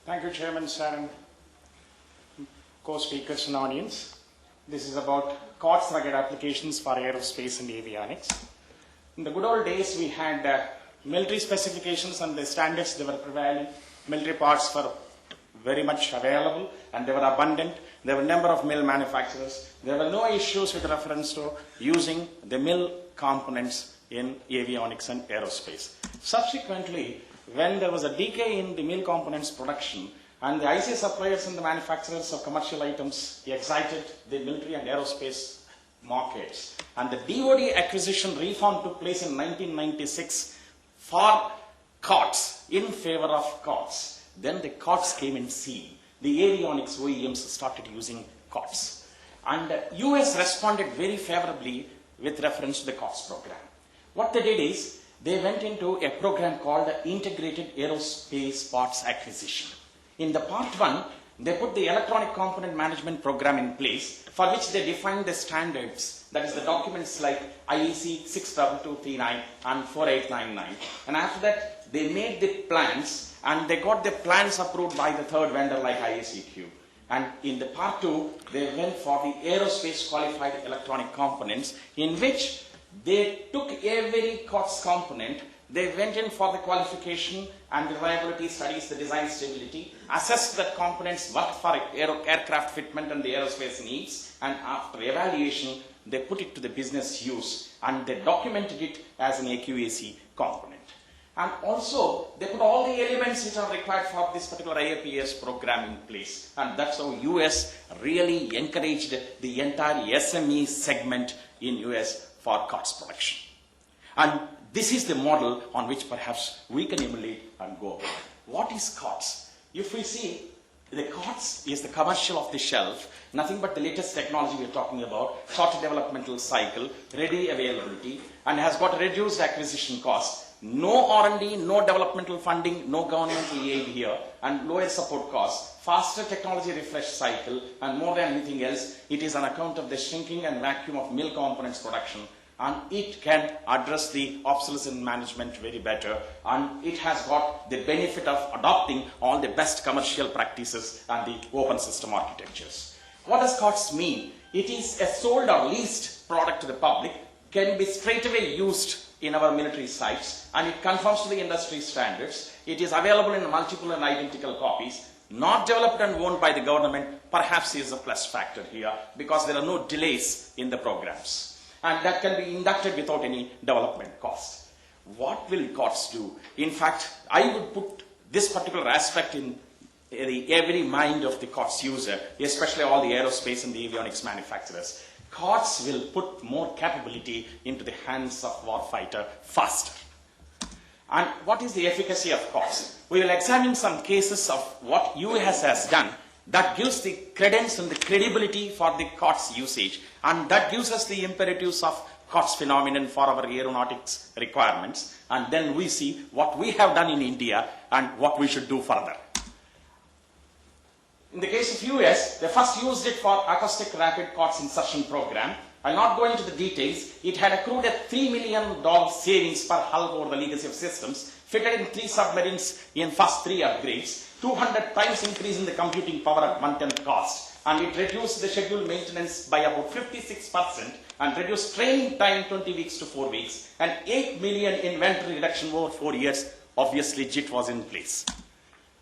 Thank you, Chairman, sir, and co-speakers and audience. This is about COTS rugged applications for aerospace and avionics. In the good old days, we had military specifications and the standards that were prevailing. Military parts were very much available and they were abundant. There were a number of mill manufacturers. There were no issues with reference to using the mill components in avionics and aerospace. Subsequently, when there was a decay in the mill components production and the IC suppliers and the manufacturers of commercial items exited the military and aerospace markets, and the DoD acquisition reform took place in 1996 for COTS, in favor of COTS. Then the COTS came in scene. The avionics OEMs started using COTS. And US responded very favorably with reference to the COTS program. What they did is, they went into a program called the Integrated Aerospace Parts Acquisition. In the part 1, they put the electronic component management program in place, for which they defined the standards, that is the documents like IEC 62239 and 4899. And after that, they made the plans, and they got the plans approved by the third vendor like IACQ. And in the part 2, they went for the aerospace qualified electronic components, in which they took every COTS component, they went in for the qualification and reliability studies, the design stability, assessed that components worked for aircraft fitment and the aerospace needs, and after evaluation, they put it to the business use and they documented it as an AQAC component. And also, they put all the elements which are required for this particular IAPS program in place. And that's how US really encouraged the entire SME segment in US for COTS production. And this is the model on which perhaps we can emulate and go about. What is COTS? If we see, the COTS is the commercial off the shelf, nothing but the latest technology we're talking about, short developmental cycle, ready availability, and has got reduced acquisition cost. No R&D, no developmental funding, no governmental aid here, and lower support costs, faster technology refresh cycle, and more than anything else, it is on account of the shrinking and vacuum of mill components production, and it can address the obsolescence management very better, and it has got the benefit of adopting all the best commercial practices and the open system architectures. What does COTS mean? It is a sold or leased product to the public, can be straightaway used in our military sites, and it conforms to the industry standards. It is available in multiple and identical copies, not developed and owned by the government, perhaps is a plus factor here, because there are no delays in the programs. And that can be inducted without any development cost. What will COTS do? In fact, I would put this particular aspect in every mind of the COTS user, especially all the aerospace and the avionics manufacturers. COTS will put more capability into the hands of warfighter faster. And what is the efficacy of COTS? We will examine some cases of what US has done that gives the credence and the credibility for the COTS usage, and that gives us the imperatives of COTS phenomenon for our aeronautics requirements, and then we see what we have done in India and what we should do further. In the case of US, they first used it for acoustic rapid COTS insertion program. I'll not go into the details. It had accrued a $3 million savings per hull over the legacy of systems, fitted in 3 submarines in first 3 upgrades, 200 times increase in the computing power at 1/10 cost, and it reduced the scheduled maintenance by about 56% and reduced training time 20 weeks to 4 weeks, and 8 million inventory reduction over 4 years. Obviously, JIT was in place.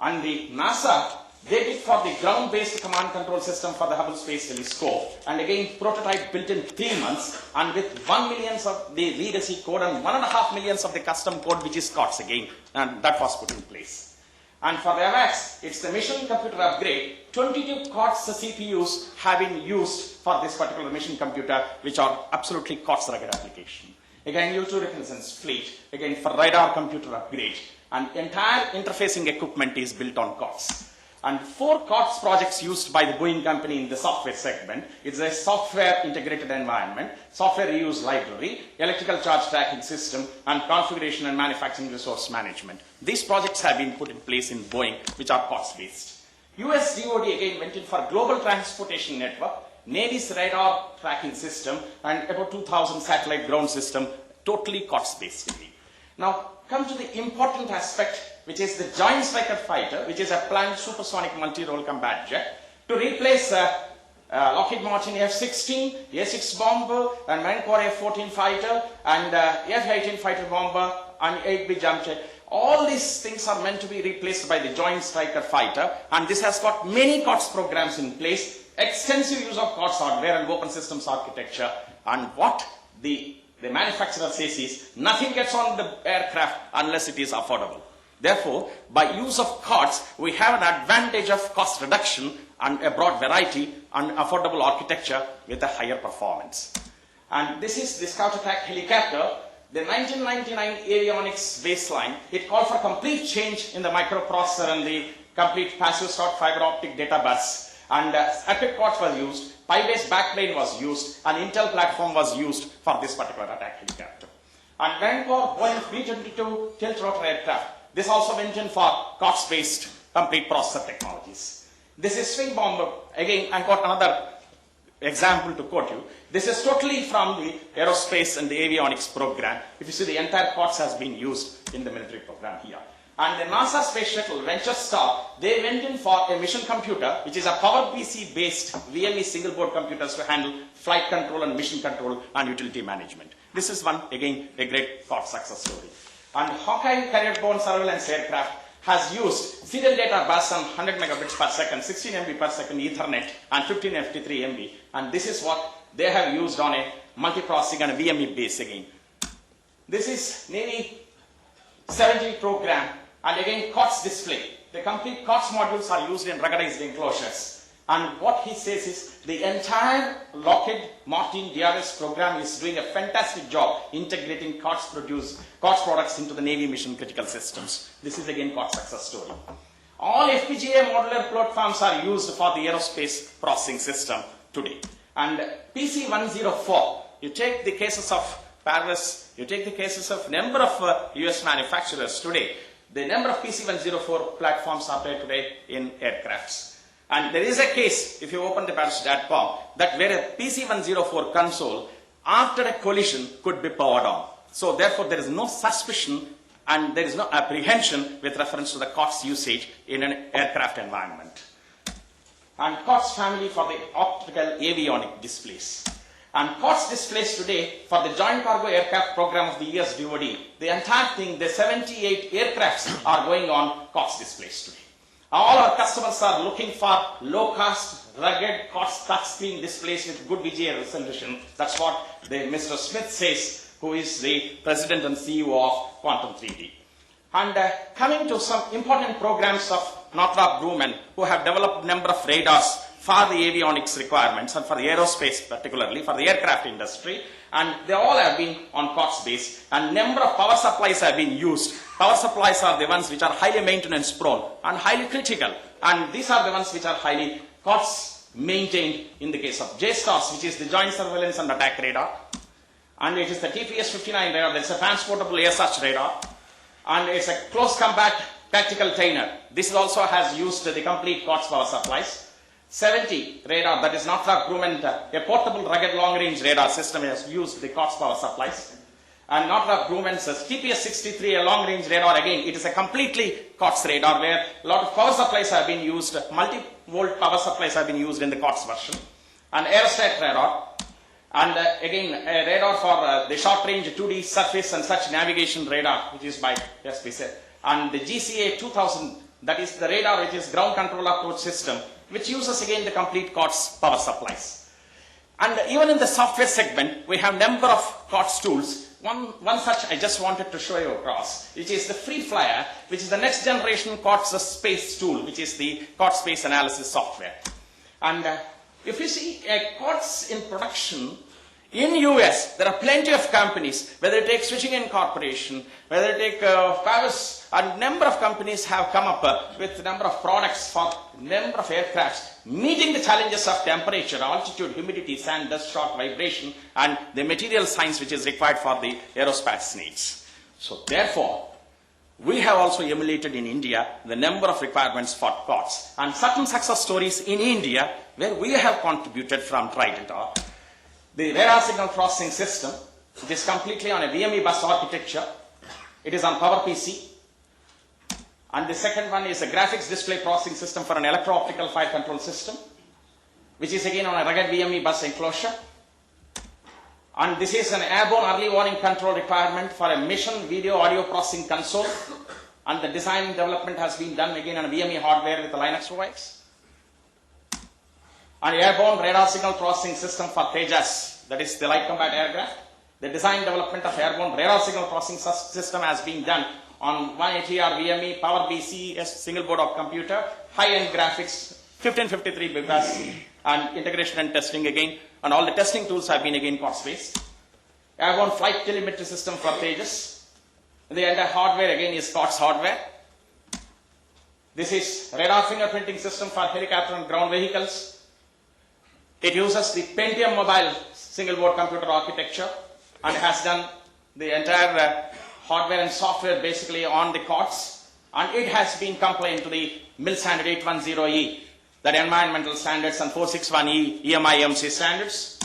And the NASA, they did for the ground-based command control system for the Hubble Space Telescope, and again prototype built in 3 months, and with 1 million of the legacy code and 1.5 million of the custom code, which is COTS again, and that was put in place. And for the AWACS, it's the mission computer upgrade. 22 COTS CPUs have been used for this particular mission computer, which are absolutely COTS rugged application. Again, U2 reconnaissance fleet, again for radar computer upgrade, and entire interfacing equipment is built on COTS. And 4 COTS projects used by the Boeing company in the software segment. It's a software integrated environment, software reuse library, electrical charge tracking system, and configuration and manufacturing resource management. These projects have been put in place in Boeing, which are COTS based. US DoD again went in for global transportation network, Navy's radar tracking system, and about 2,000 satellite ground system, totally COTS based. Now, come to the important aspect which is the Joint Striker Fighter, which is a planned supersonic multi-role combat jet, to replace Lockheed Martin F-16, A-6 bomber, and Marine Corps F-14 fighter, and F-18 fighter bomber, and 8B jump jet. All these things are meant to be replaced by the Joint Striker Fighter, and this has got many COTS programs in place, extensive use of COTS hardware and open systems architecture, and what the manufacturer says is, nothing gets on the aircraft unless it is affordable. Therefore, by use of COTS, we have an advantage of cost reduction and a broad variety and affordable architecture with a higher performance. And this is the Scout Attack helicopter. The 1999 avionics baseline, it called for complete change in the microprocessor and the complete passive sort fiber optic data bus. And Epic COTS was used, PI-based backplane was used, and Intel platform was used for this particular attack helicopter. And Marine Corps Boeing B-22 tilt-rotor aircraft, this also went in for COTS-based complete processor technologies. This is Swing Bomber. Again, I got another example to quote you. This is totally from the aerospace and the avionics program. If you see, the entire COTS has been used in the military program here. And the NASA Space Shuttle Venture Star, they went in for a mission computer, which is a PowerPC based VME single board computers to handle flight control and mission control and utility management. This is one, again, a great COTS success story. And Hawkeye carrier-borne surveillance aircraft has used serial data bus on 100 megabits per second, 16 MB per second Ethernet, and 15 FT3 MB. And this is what they have used on a multiprocessing and a VME base again. This is Navy 70 program, and again COTS display. The complete COTS modules are used in ruggedized enclosures. And what he says is the entire Lockheed Martin DRS program is doing a fantastic job integrating COTS products into the Navy mission critical systems. This is again COTS success story. All FPGA modular platforms are used for the aerospace processing system today. And PC-104, you take the cases of Paris, you take the cases of number of US manufacturers today, the number of PC-104 platforms are there today in aircrafts. And there is a case, if you open the Paris.com, that where a PC-104 console, after a collision, could be powered on. So therefore, there is no suspicion and there is no apprehension with reference to the COTS usage in an aircraft environment. And COTS family for the optical avionic displays. And COTS displays today for the Joint Cargo Aircraft Program of the US DoD, the entire thing, the 78 aircrafts are going on COTS displays today. All our customers are looking for low-cost, rugged, COTS touchscreen displays with good VGA resolution. That's what Mr. Smith says, who is the president and CEO of Quantum 3D. And coming to some important programs of Northrop Grumman, who have developed a number of radars for the avionics requirements and for the aerospace, particularly for the aircraft industry, and they all have been on COTS base, and number of power supplies have been used. Power supplies are the ones which are highly maintenance prone and highly critical, and these are the ones which are highly COTS maintained in the case of JSTARS, which is the Joint Surveillance and Attack Radar, and it is the TPS-59 radar, that's a transportable air search radar, and it's a close combat tactical trainer. This also has used the complete COTS power supplies. 70 radar, that is Northrop Grumman, a portable rugged long-range radar system, has used the COTS power supplies. And Northrop Grumman's TPS-63, a long-range radar, again, it is a completely COTS radar where a lot of power supplies have been used, multi-volt power supplies have been used in the COTS version. And Aerostat radar, and again, a radar for the short-range 2D surface and such navigation radar, which is by SPC. And the GCA 2000, that is the radar which is ground control approach system, which uses again the complete COTS power supplies. And even in the software segment, we have number of COTS tools. One such I just wanted to show you across, which is the FreeFlyer, which is the next generation COTS space tool, which is the COTS space analysis software. And if you see a COTS in production, in US, there are plenty of companies, whether you take Switching Incorporation, whether you take Pavis, a number of companies have come up with a number of products for a number of aircrafts, meeting the challenges of temperature, altitude, humidity, sand, dust, shock, vibration, and the material science which is required for the aerospace needs. So therefore, we have also emulated in India the number of requirements for COTS, and certain success stories in India where we have contributed from Trident are the radar signal processing system. It is completely on a VME bus architecture. It is on PowerPC. And the second one is a graphics display processing system for an electro-optical fire control system, which is again on a rugged VME bus enclosure. And this is an airborne early warning control requirement for a mission video audio processing console. And the design and development has been done again on a VME hardware with the Linux OS. An airborne radar signal processing system for Tejas, that is the light combat aircraft. The design and development of airborne radar signal processing system has been done on 180R VME, Power BCS single board of computer, high-end graphics, 1553 bus, and integration and testing again. And all the testing tools have been again COTS-based. Airborne flight telemetry system for Tejas. The entire hardware again is COTS hardware. This is radar fingerprinting system for helicopter and ground vehicles. It uses the Pentium mobile single board computer architecture and has done the entire hardware and software basically on the COTS. And it has been compliant to the MIL standard 810E, that environmental standards, and 461E EMI/EMC standards.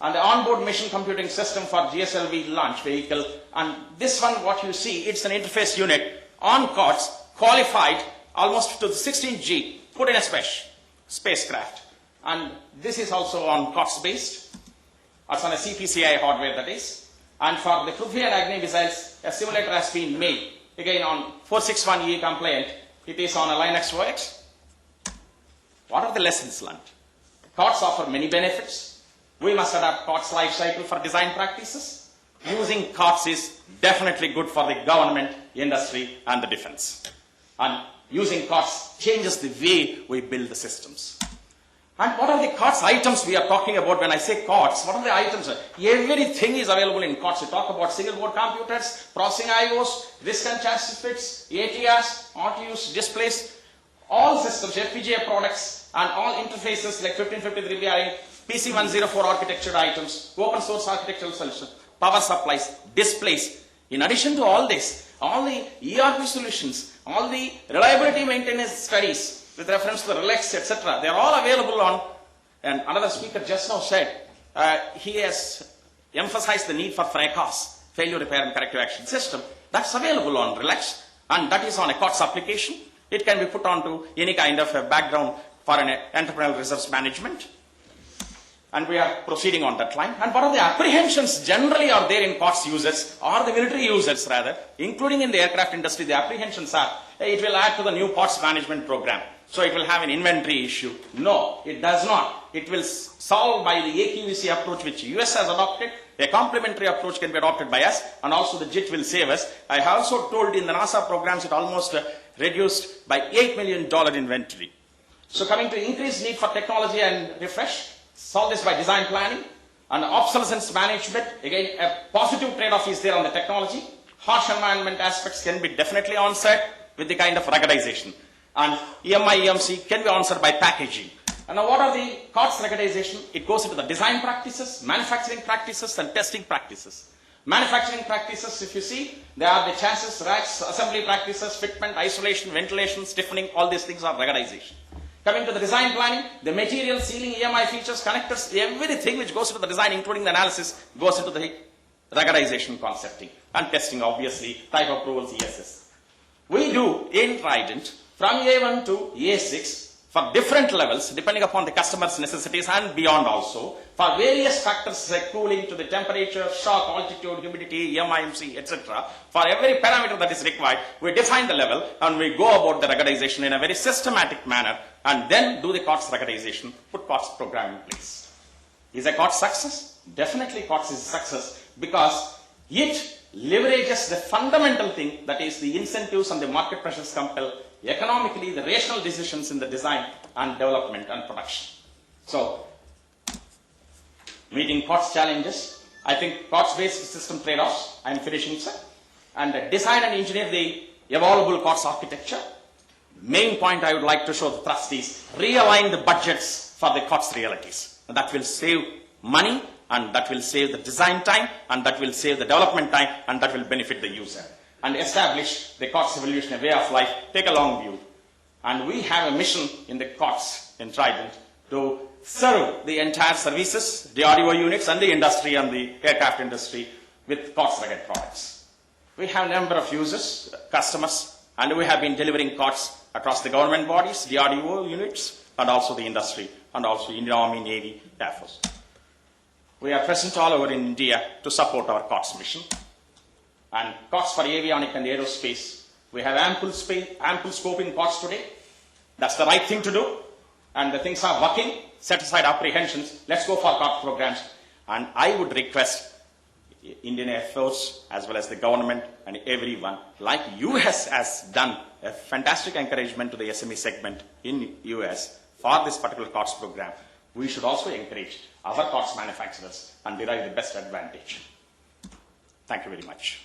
And the onboard mission computing system for GSLV launch vehicle. And this one, what you see, it's an interface unit on COTS, qualified almost to the 16G, put in a spacecraft. And this is also on COTS based. It's on a CPCI hardware, that is. And for the Prithvi and Agni missiles, a simulator has been made, again on 461E compliant. It is on a Linux OS. What are the lessons learned? COTS offer many benefits. We must adapt COTS life cycle for design practices. Using COTS is definitely good for the government, industry, and the defense. And using COTS changes the way we build the systems. And what are the COTS items we are talking about when I say COTS? What are the items? Everything is available in COTS. We talk about single board computers, processing IOs, risk and chassis fits, ATRs, auto-use displays, all systems, FPGA products, and all interfaces like 1553BI, PC104 architecture items, open source architectural solutions, power supplies, displays. In addition to all this, all the ERP solutions, all the reliability maintenance studies with reference to the RELEX, etc., they are all available on, and another speaker just now said, he has emphasized the need for FRACAS, failure repair and corrective action system. That's available on RELEX, and that is on a COTS application. It can be put onto any kind of a background for an entrepreneurial resource management. And we are proceeding on that line. And what are the apprehensions generally are there in COTS users, or the military users rather, including in the aircraft industry? The apprehensions are, it will add to the new COTS management program, so it will have an inventory issue. No, it does not. It will solve by the AQVC approach which US has adopted. A complementary approach can be adopted by us, and also the JIT will save us. I have also told in the NASA programs it almost reduced by $8 million inventory. So coming to increased need for technology and refresh, solve this by design planning and obsolescence management. Again, a positive trade-off is there on the technology. Harsh environment aspects can be definitely answered with the kind of ruggedization. And EMI/EMC can be answered by packaging. And now what are the COTS ruggedization? It goes into the design practices, manufacturing practices, and testing practices. Manufacturing practices, if you see, they are the chassis, racks, assembly practices, fitment, isolation, ventilation, stiffening, all these things are ruggedization. Coming to the design planning, the material, sealing, EMI features, connectors, everything which goes into the design, including the analysis, goes into the ruggedization concepting. And testing, obviously, type approvals, ESS. We do in Trident from A1 to A6 for different levels, depending upon the customer's necessities and beyond also, for various factors like cooling to the temperature, shock, altitude, humidity, EMI/EMC, etc. For every parameter that is required, we define the level and we go about the ruggedization in a very systematic manner and then do the COTS ruggedization, put COTS program in place. Is a COTS success? Definitely COTS is a success because it leverages the fundamental thing, that is the incentives and the market pressures compel economically the rational decisions in the design and development and production. So, meeting COTS challenges, I think COTS-based system trade-offs, I am finishing, sir, and design and engineer the evolvable COTS architecture. Main point I would like to show the thrust is realign the budgets for the COTS realities. And that will save money, and that will save the design time, and that will save the development time, and that will benefit the user. And establish the COTS evolution, a way of life, take a long view. And we have a mission in the COTS in Trident to serve the entire services, the RDO units, and the industry and the aircraft industry with COTS rugged products. We have a number of users, customers, And we have been delivering COTS across the government bodies, DRDO units, and also the industry, and also Indian Army, Navy, Air Force. We are present all over in India to support our COTS mission. And COTS for avionics and aerospace, we have ample scope in COTS today. That's the right thing to do. And the things are working. Set aside apprehensions. Let's go for COTS programs. And I would request Indian Air Force, as well as the government and everyone, like US has done a fantastic encouragement to the SME segment in US for this particular COTS program. We should also encourage our COTS manufacturers and derive the best advantage. Thank you very much.